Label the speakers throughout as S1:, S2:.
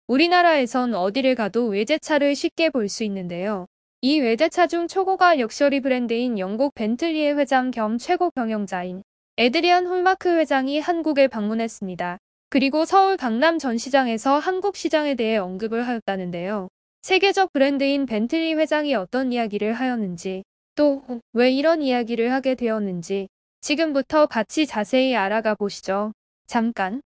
S1: 우리나라에선 어디를 가도 외제차를 쉽게 볼 수 있는데요. 이 외제차 중 초고가 럭셔리 브랜드인 영국 벤틀리의 회장 겸 최고 경영자인 에드리안 홀마크 회장이 한국에 방문했습니다. 그리고 서울 강남 전시장에서 한국 시장에 대해 언급을 하였다는데요. 세계적 브랜드인 벤틀리 회장이 어떤 이야기를 하였는지, 또 왜 이런 이야기를 하게 되었는지 지금부터 같이 자세히 알아가 보시죠. 잠깐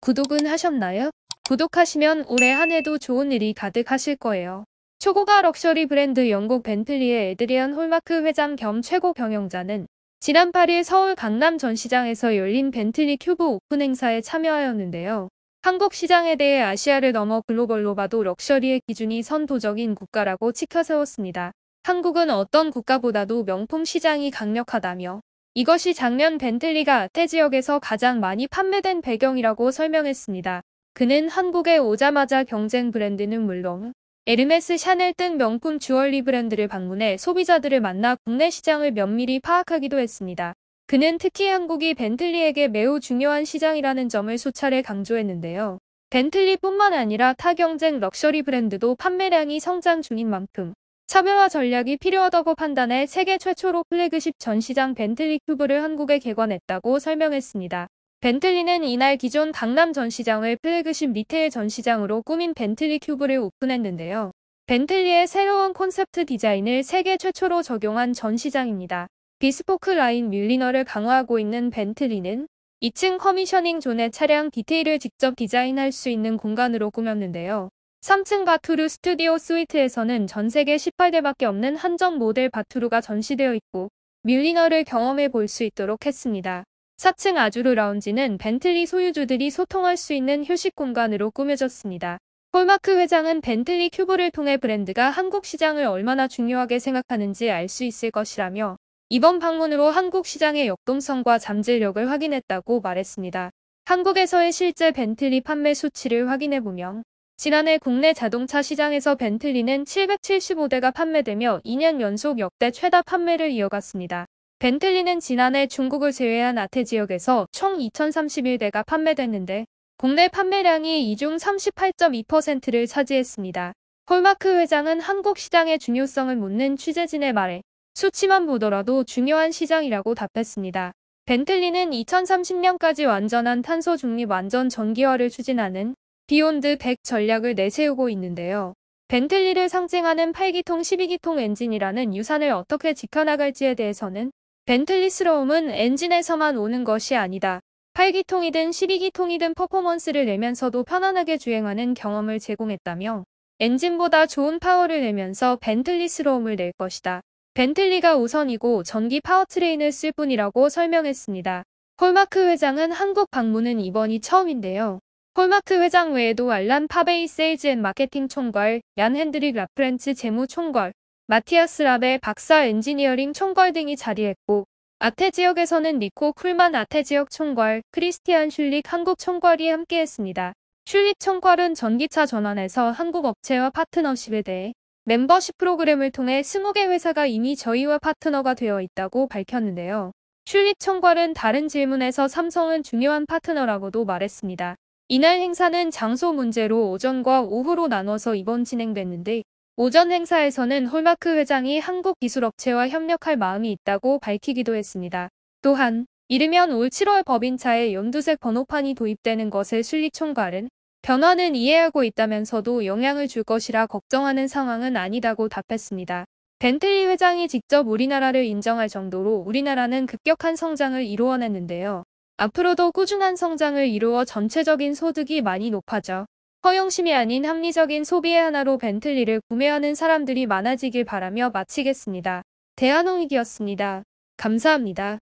S1: 구독은 하셨나요? 구독하시면 올해 한 해도 좋은 일이 가득하실 거예요. 초고가 럭셔리 브랜드 영국 벤틀리의 에드리안 홀마크 회장 겸 최고 경영자는 지난 8일 서울 강남 전시장에서 열린 벤틀리 큐브 오픈 행사에 참여하였는데요. 한국 시장에 대해 아시아를 넘어 글로벌로 봐도 럭셔리의 기준이 선도적인 국가라고 치켜세웠습니다. 한국은 어떤 국가보다도 명품 시장이 강력하다며 이것이 작년 벤틀리가 아태 지역에서 가장 많이 판매된 배경이라고 설명했습니다. 그는 한국에 오자마자 경쟁 브랜드는 물론 에르메스, 샤넬 등 명품 주얼리 브랜드를 방문해 소비자들을 만나 국내 시장을 면밀히 파악하기도 했습니다. 그는 특히 한국이 벤틀리에게 매우 중요한 시장이라는 점을 수차례 강조했는데요. 벤틀리뿐만 아니라 타 경쟁 럭셔리 브랜드도 판매량이 성장 중인 만큼 차별화 전략이 필요하다고 판단해 세계 최초로 플래그십 전시장 벤틀리 큐브를 한국에 개관했다고 설명했습니다. 벤틀리는 이날 기존 강남 전시장을 플래그십 리테일 전시장으로 꾸민 벤틀리 큐브를 오픈했는데요. 벤틀리의 새로운 콘셉트 디자인을 세계 최초로 적용한 전시장입니다. 비스포크 라인 뮬리너를 강화하고 있는 벤틀리는 2층 커미셔닝 존의 차량 디테일을 직접 디자인할 수 있는 공간으로 꾸몄는데요. 3층 바투르 스튜디오 스위트에서는 전 세계 18대밖에 없는 한정 모델 바투르가 전시되어 있고 뮬리너를 경험해 볼 수 있도록 했습니다. 4층 아주르 라운지는 벤틀리 소유주들이 소통할 수 있는 휴식 공간으로 꾸며졌습니다. 홀마크 회장은 벤틀리 큐브를 통해 브랜드가 한국 시장을 얼마나 중요하게 생각하는지 알 수 있을 것이라며 이번 방문으로 한국 시장의 역동성과 잠재력을 확인했다고 말했습니다. 한국에서의 실제 벤틀리 판매 수치를 확인해보면 지난해 국내 자동차 시장에서 벤틀리는 775대가 판매되며 2년 연속 역대 최다 판매를 이어갔습니다. 벤틀리는 지난해 중국을 제외한 아태 지역에서 총 2031대가 판매됐는데 국내 판매량이 이 중 38.2%를 차지했습니다. 홀마크 회장은 한국 시장의 중요성을 묻는 취재진의 말에 수치만 보더라도 중요한 시장이라고 답했습니다. 벤틀리는 2030년까지 완전한 탄소 중립 완전 전기화를 추진하는 비욘드 100 전략을 내세우고 있는데요. 벤틀리를 상징하는 8기통 12기통 엔진이라는 유산을 어떻게 지켜나갈지에 대해서는 벤틀리스러움은 엔진에서만 오는 것이 아니다. 8기통이든 12기통이든 퍼포먼스를 내면서도 편안하게 주행하는 경험을 제공했다며 엔진보다 좋은 파워를 내면서 벤틀리스러움을 낼 것이다. 벤틀리가 우선이고 전기 파워트레인을 쓸 뿐이라고 설명했습니다. 홀마크 회장은 한국 방문은 이번이 처음인데요. 홀마크 회장 외에도 알란 파베이 세일즈 앤 마케팅 총괄, 얀 핸드릭 라프렌츠 재무 총괄, 마티아스 라베 박사 엔지니어링 총괄 등이 자리했고 아태 지역에서는 니코 쿨만 아태 지역 총괄, 크리스티안 슐릭 한국 총괄이 함께했습니다. 슐릭 총괄은 전기차 전환에서 한국 업체와 파트너십에 대해 멤버십 프로그램을 통해 20개 회사가 이미 저희와 파트너가 되어 있다고 밝혔는데요. 슐릭 총괄은 다른 질문에서 삼성은 중요한 파트너라고도 말했습니다. 이날 행사는 장소 문제로 오전과 오후로 나눠서 이번 진행됐는데 오전 행사에서는 홀마크 회장이 한국 기술업체와 협력할 마음이 있다고 밝히기도 했습니다. 또한 이르면 올 7월 법인차에 연두색 번호판이 도입되는 것을 슐릭 총괄은 변화는 이해하고 있다면서도 영향을 줄 것이라 걱정하는 상황은 아니다고 답했습니다. 벤틀리 회장이 직접 우리나라를 인정할 정도로 우리나라는 급격한 성장을 이루어냈는데요. 앞으로도 꾸준한 성장을 이루어 전체적인 소득이 많이 높아져 허영심이 아닌 합리적인 소비의 하나로 벤틀리를 구매하는 사람들이 많아지길 바라며 마치겠습니다. 대한홍익이었습니다. 감사합니다.